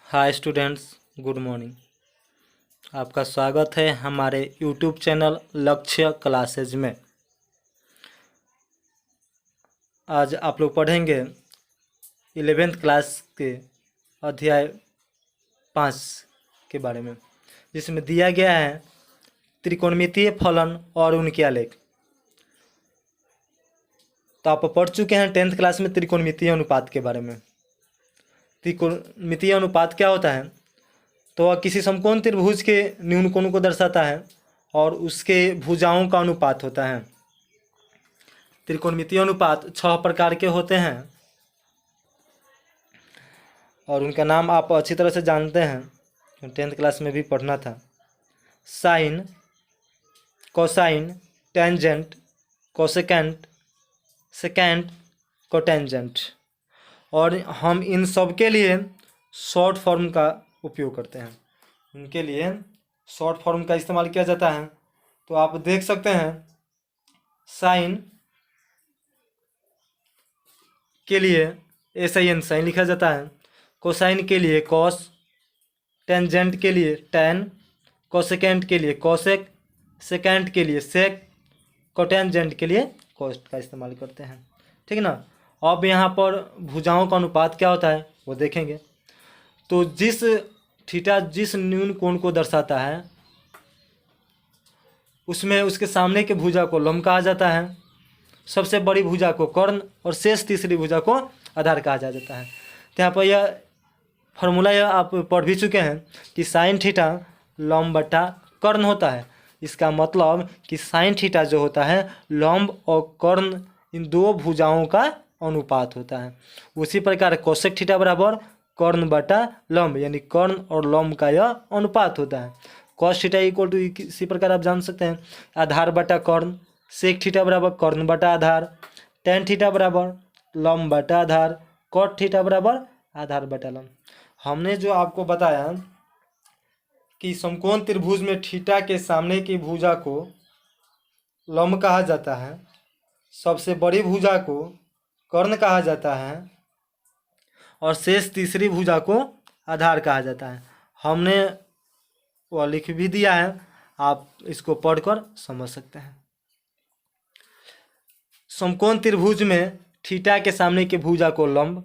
Hi students, good morning. आपका स्वागत है हमारे यूट्यूब चैनल लक्ष्य क्लासेज में। आज आप लोग पढ़ेंगे 11th क्लास के अध्याय 5 के बारे में, जिसमें दिया गया है त्रिकोणमितीय फलन और उनके आलेख। तो आप पढ़ चुके हैं 10th क्लास में त्रिकोणमितीय अनुपात के बारे में। त्रिकोणमितीय अनुपात क्या होता है? तो वह किसी समकोण त्रिभुज के न्यून कोण को दर्शाता है और उसके भुजाओं का अनुपात होता है। त्रिकोणमितीय अनुपात 6 प्रकार के होते हैं और उनका नाम आप अच्छी तरह से जानते हैं, 10th क्लास में भी पढ़ना था। Sine, cosine, tangent, cosecant, secant, cotangent. और हम इन सब के लिए शॉर्ट फॉर्म का उपयोग करते हैं। उनके लिए शॉर्ट फॉर्म का इस्तेमाल किया जाता है। तो आप देख सकते हैं, साइन के लिए SIN साइन लिखा जाता है, कोसाइन के लिए कॉस, टेंजेंट के लिए टेन, कोसेकेंट के लिए कोसेक, सेकेंट के लिए सेक, कोटेंजेंट के लिए कोस्ट का इस्तेमाल करते हैं। ठीक ना। अब यहाँ पर भुजाओं का अनुपात क्या होता है वो देखेंगे। तो जिस थीटा जिस न्यून कोण को दर्शाता है उसमें उसके सामने के भुजा को लंब कहा जाता है, सबसे बड़ी भुजा को कर्ण और शेष तीसरी भुजा को आधार कहा जाता है। तो यहाँ पर यह फॉर्मूला आप पढ़ भी चुके हैं कि साइन थीटा लंब बटा कर्ण होता है। इसका मतलब कि साइन थीटा जो होता है लंब और कर्ण इन दो भुजाओं का अनुपात होता है। उसी प्रकार कोसेक थीटा बराबर कर्ण बटा लंब, यानी कर्ण और लंब का यह अनुपात होता है। कॉस थीटा इक्वल टू इसी प्रकार आप जान सकते हैं आधार बटा कर्ण, सेक थीटा बराबर कर्ण बटा आधार, टेन थीटा बराबर लंब बटा आधार, कॉट थीटा बराबर आधार बटा लंब। हमने जो आपको बताया कि समकोण त्रिभुज में थीटा के सामने की भुजा को लंब कहा जाता है, सबसे बड़ी भुजा को कर्ण कहा जाता है और शेष तीसरी भुजा को आधार कहा जाता है। हमने वह लिख भी दिया है, आप इसको पढ़कर समझ सकते हैं। समकोण त्रिभुज में थीटा के सामने की भुजा को लंब,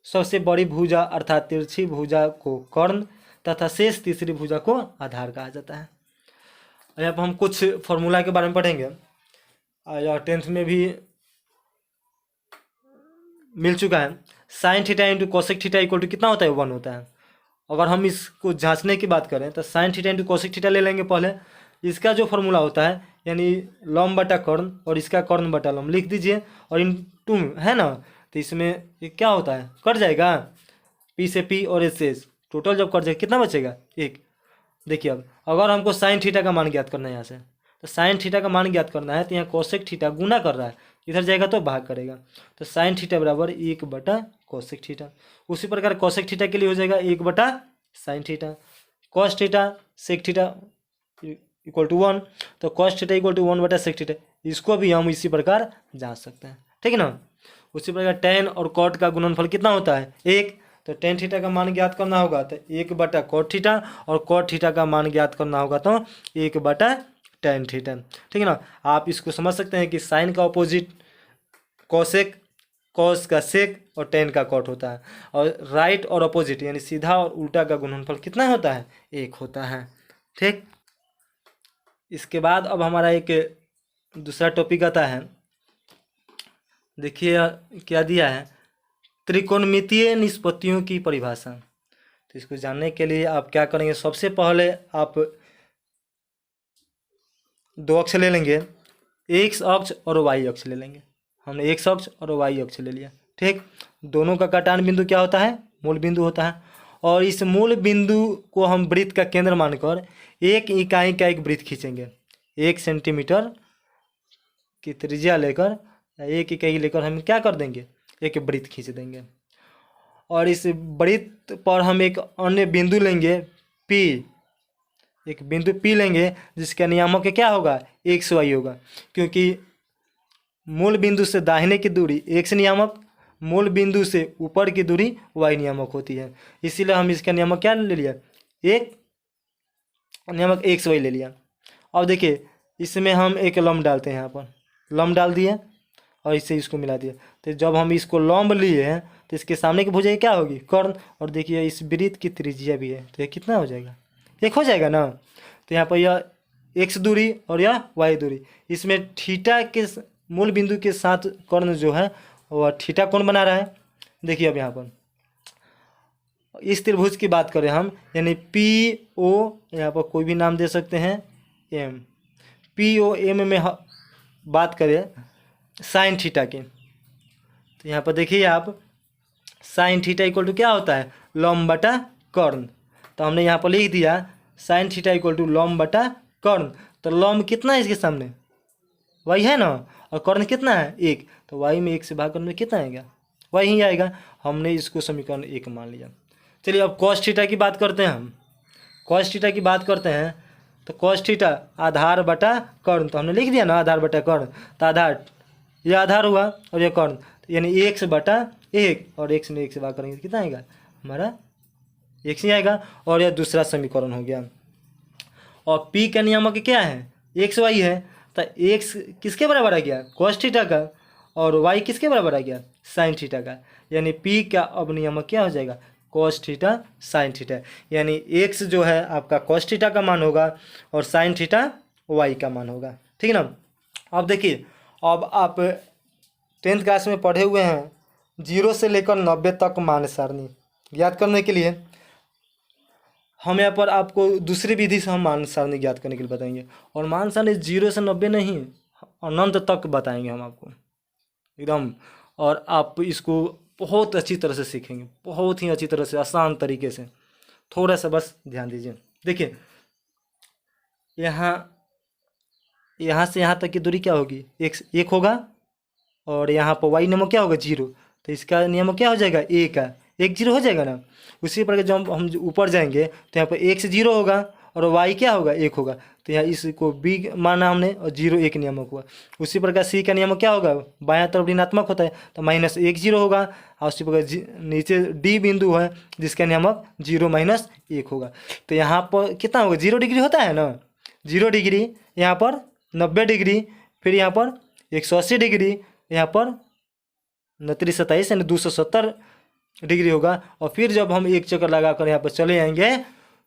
सबसे बड़ी भुजा अर्थात तिरछी भुजा को कर्ण तथा शेष तीसरी भुजा को आधार कहा जाता है। अब हम कुछ फॉर्मूला के बारे में पढ़ेंगे। यह 10th में भी मिल चुका है। Sine theta into cosec theta equal to कितना होता है? 1 होता है। अगर हम इसको जांचने की बात करें तो sign theta into cosec theta ले लेंगे पहले। इसका जो फॉर्मूला होता है यानी लंब बटा कर्ण और इसका कर्ण बटा लंब लिख दीजिए और इन टू है ना, तो इसमें ये क्या होता है कट जाएगा, P से P और S से S, टोटल जब कट जाएगा कितना बचेगा? 1। देखिए अब अगर हमको साइन थीटा का मान ज्ञात करना है यहाँ से, तो साइन थीटा का मान ज्ञात करना है तो यहाँ कोसेक थीटा गुना कर रहा है, इधर जाएगा तो भाग करेगा, तो साइन थीटा बराबर 1 बटा कोसेक थीटा। उसी प्रकार कोसेक थीटा के लिए हो जाएगा 1 बटा sine theta. Cos theta sec theta equal to 1, तो कॉस थीटा इक्वल टू 1 बटा सेक थीटा। इसको भी हम इसी प्रकार जांच सकते हैं। ठीक है ना। उसी प्रकार टेन और कॉट का गुणनफल कितना होता है? 1। तो टेन थीटा का मान ज्ञात करना होगा तो 1 बटा कॉट थीटा और कॉट थीटा का मान ज्ञात करना होगा तो 1 बटा टेन थीटा। ठीक है ना। आप इसको समझ सकते हैं कि साइन का अपोजिट कोसेक, कॉस का सेक और टेन का कॉट होता है, और राइट और अपोजिट यानी सीधा और उल्टा का गुणनफल कितना होता है? 1 होता है। ठीक। इसके बाद अब हमारा एक दूसरा टॉपिक आता है। देखिए क्या दिया है, त्रिकोणमितीय निष्पत्तियों की परिभाषा। तो इसको जानने के लिए आप क्या करेंगे, सबसे पहले आप 2 अक्ष ले लेंगे, एक्स अक्ष और वाई अक्ष ले लेंगे। हमने एक्स अक्ष और वाई अक्ष ले लिया। ठीक। दोनों का कटान बिंदु क्या होता है? मूल बिंदु होता है। और इस मूल बिंदु को हम वृत्त का केंद्र मानकर एक इकाई का एक वृत्त खींचेंगे। 1 सेंटीमीटर की त्रिज्या लेकर, 1 इकाई लेकर हम क्या कर देंगे? एक वृत्त खींच देंगे। और इस वृत्त पर हम एक अन्य बिंदु लेंगे P, एक बिंदु P लेंगे जिसका नियामक क्या होगा? XY होगा, क्योंकि मूल बिंदु से दाहिने की दूरी x नियामक मूल बिंदु से ऊपर की दूरी y नियामक होती है। इसीलिए हम इसका नियामक क्या ले लिया, एक नियामक एक्स वाई ले लिया। अब देखिए इसमें हम एक लंब डालते हैं, यहाँ पर लंब डाल दिए और इससे इसको मिला दिया। तो जब हम इसको लंब लिए हैं तो इसके सामने की भुजा क्या होगी, कर्ण। और देखिए इस वृत्त की त्रिज्या भी है, तो ये कितना हो जाएगा, एक हो जाएगा ना। तो यहाँ पर यह एक्स दूरी और यह वाई दूरी, इसमें थीटा के मूल बिंदु के साथ कर्ण जो है वह थीटा कोण बना रहा है। देखिए अब यहाँ पर इस त्रिभुज की बात करें हम, यानी पी ओ, यहाँ पर कोई भी नाम दे सकते हैं, एम, पी ओ एम में बात करें साइन थीटा की, तो यहाँ पर देखिए आप साइन थीटा इक्वल टू क्या होता है, लंब बटा कर्ण। तो हमने यहाँ पर लिख दिया साइन थीटा इक्वल टू लंब बटा कर्ण। तो लंब कितना है इसके सामने, वाई है ना, और कर्ण कितना है, एक। तो वाई में एक से भाग करने में कितना आएगा, वाई ही आएगा। हमने इसको समीकरण 1 मान लिया। चलिए अब कॉस थीटा की बात करते हैं हम। कॉस थीटा की बात करते हैं तो कॉस थीटा आधार बटा कर्ण, तो हमने लिख दिया ना आधार बटा कर्ण। तो आधार ये आधार हुआ और ये कर्ण, यानी 1 बटा 1, और 1 में 1 से भाग करेंगे तो कितना आएगा, हमारा 1 ही आएगा। और यह दूसरा समीकरण हो गया। और P का नियामक क्या है, एक्स वाई है। तो एक्स किसके बराबर आ गया, कॉस थीटा का, और वाई किसके बराबर आ गया, साइन थीटा का। यानी P का अब नियामक क्या हो जाएगा, कॉस थीटा साइन थीटा। यानी एक्स जो है आपका कॉस थीटा का मान होगा और साइन थीटा वाई का मान होगा, ठीक है ना। अब देखिए अब आप 10th क्लास में पढ़े हुए हैं 0 से लेकर 90 तक मान सारणी ज्ञात करने के लिए हम यहाँ पर आपको दूसरी विधि से हम मान सारणी ज्ञात करने के लिए बताएंगे। और मान सारणी 0 से 90 नहीं, अनंत तक बताएंगे हम आपको एकदम। और आप इसको बहुत अच्छी तरह से सीखेंगे, बहुत ही अच्छी तरह से, आसान तरीके से। थोड़ा सा बस ध्यान दीजिए। देखिए यहाँ से यहाँ तक की दूरी क्या होगी, एक होगा, और यहाँ पर वाई नियम क्या होगा, 0। तो इसका नियम क्या हो जाएगा, 1 का 1 0 हो जाएगा ना। उसी प्रकार जब हम ऊपर जाएंगे तो यहाँ पर 1 से 0 होगा और वाई क्या होगा, 1 होगा। तो यहाँ इसको बी माना हमने और 0 1 नियामक हुआ। उसी प्रकार सी का नियम क्या होगा, बायां तरफ ऋणात्मक होता है तो -1 0 होगा। और उसी प्रकार नीचे डी बिंदु है जिसका नियामक 0 -1 होगा। तो यहाँ पर कितना होगा, 0 डिग्री होता है ना, 0 डिग्री, यहाँ पर 90 डिग्री, फिर यहाँ पर 180 डिग्री, यहाँ पर 29 27 यानी 270 डिग्री होगा। और फिर जब हम एक चक्कर लगाकर यहाँ पर चले आएंगे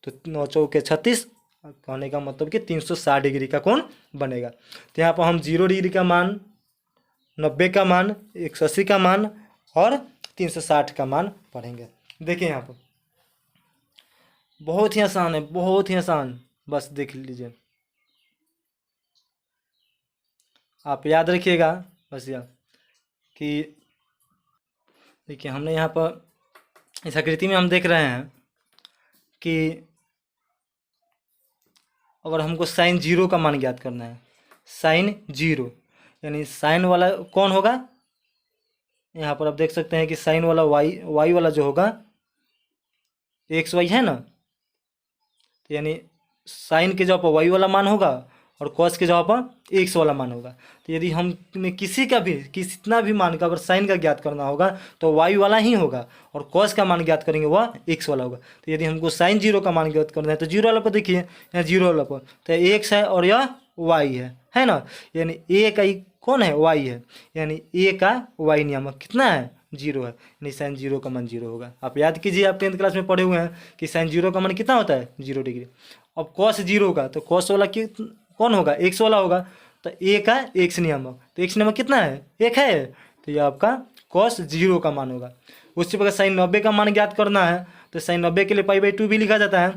तो 9 चौके 36, कहने का मतलब कि 360 डिग्री का कोण बनेगा। तो यहाँ पर हम 0 डिग्री का मान, 90 का मान, 180 का मान और 360 का मान पढ़ेंगे। देखिए यहाँ पर बहुत ही आसान है, बहुत ही आसान, बस देख लीजिए, आप याद रखिएगा बस यह कि देखिए हमने यहाँ पर इस आकृति में हम देख रहे हैं कि अगर हमको साइन 0 का मान ज्ञात करना है, साइन 0 यानी साइन वाला कौन होगा, यहाँ पर आप देख सकते हैं कि साइन वाला वाई वाला जो होगा एक्स वाई है ना, तो यानी साइन के जगह पर वाई वाला मान होगा और कॉस के जगह पर एक्स वाला मान होगा। तो यदि हमें कितना भी मान का अगर साइन का ज्ञात करना होगा तो वाई वाला ही होगा, और कॉस का मान ज्ञात करेंगे वह एक्स वाला होगा। तो यदि हमको साइन 0 का मान ज्ञात करना है तो 0 वाला पर देखिए, यहाँ 0 वाला पर तो एक्स है और यह वाई है ना, यानी ए का कौन है, वाई है, यानी ए का वाई नियामक कितना है, 0 है, यानी साइन 0 का मान 0 होगा। आप याद कीजिए, आप 10th क्लास में पढ़े हुए हैं कि साइन 0 का मान कितना होता है, 0 डिग्री। अब कॉस 0 का, तो कॉस वाला कौन होगा, एक्स वाला होगा, तो ए का एक्स नियामक, तो एक्स नियामक कितना है, 1 है, तो ये आपका कॉस 0 का मान होगा। उसी प्रकार साइन 90 का मान ज्ञात करना है तो साइन 90 के लिए π/2 भी लिखा जाता है,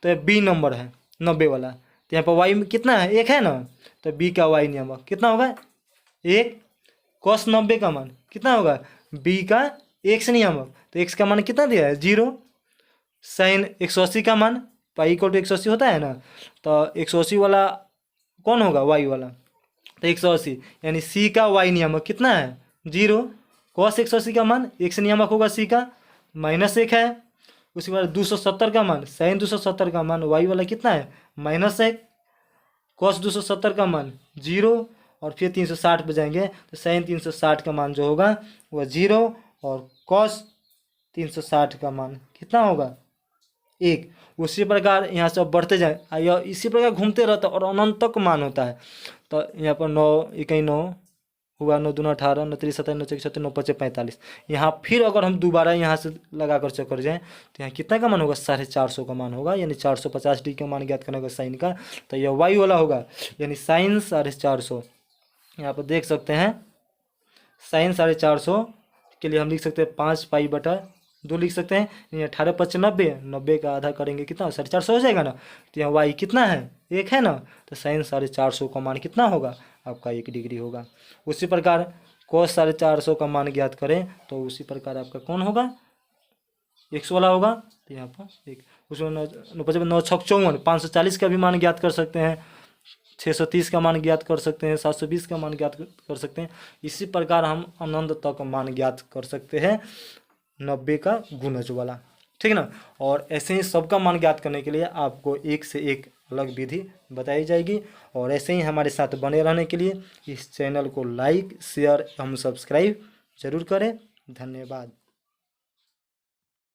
तो बी नंबर है 90 वाला, तो यहाँ पर वाई कितना है, 1 है ना, तो बी का वाई नियामक कितना होगा, 1। कॉस 90 का मान कितना होगा, बी का एक्स नियामक, तो एक्स का मान कितना दिया है, 0। साइन 180 का मान π=180 होता है ना, तो 180 वाला कौन होगा, वाई वाला, तो 180 यानी सी का वाई नियामक कितना है, 0। कॉस 180 का मान एक्स नियामक होगा सी का, -1 है। उसके बाद 270 का मान, साइन 270 का मान वाई वाला कितना है, -1। कॉस 270 का मान 0, और फिर 360 पे जाएंगे तो साइन 360 का मान जो होगा वह 0, और कॉस 360 का मान कितना होगा 1। उसी प्रकार यहाँ से अब बढ़ते जाए, यह इसी प्रकार घूमते रहता है और अनंत तक मान होता है। तो यहाँ पर 9 इक्कीस 9 हुआ, 9 दूना 18, 9 3 17, 9 6 36, 9 5 45। यहाँ फिर अगर हम दोबारा यहाँ से लगा कर चक्कर जाएँ तो यहाँ कितना का मान होगा 450 का मान होगा, यानी 450 डिग्री का मान ज्ञात करने का साइन का। तो यह वाई वाला होगा, यानी साइन 450। यहाँ पर देख सकते हैं साइन 450 के लिए हम लिख सकते हैं 5 पाई/2 लिख सकते हैं, यानी 18 5 90, 90 का आधा करेंगे कितना 450 हो जाएगा ना। तो यहाँ वाई कितना है 1 है ना, तो साइन 450 का मान कितना होगा आपका 1 डिग्री होगा। उसी प्रकार कोस 450 का मान ज्ञात करें तो उसी प्रकार आपका कौन होगा 100 वाला होगा। तो यहाँ पर एक उसमें 9 9 6 54, 540 का भी मान ज्ञात कर सकते हैं, 630 का मान ज्ञात कर सकते हैं, 720 का मान ज्ञात कर सकते हैं। इसी प्रकार हम अनंत तक मान ज्ञात कर सकते हैं 90 का गुणज वाला, ठीक है ना। और ऐसे ही सबका मान ज्ञात करने के लिए आपको एक से एक अलग विधि बताई जाएगी। और ऐसे ही हमारे साथ बने रहने के लिए इस चैनल को लाइक शेयर एवं सब्सक्राइब जरूर करें। धन्यवाद।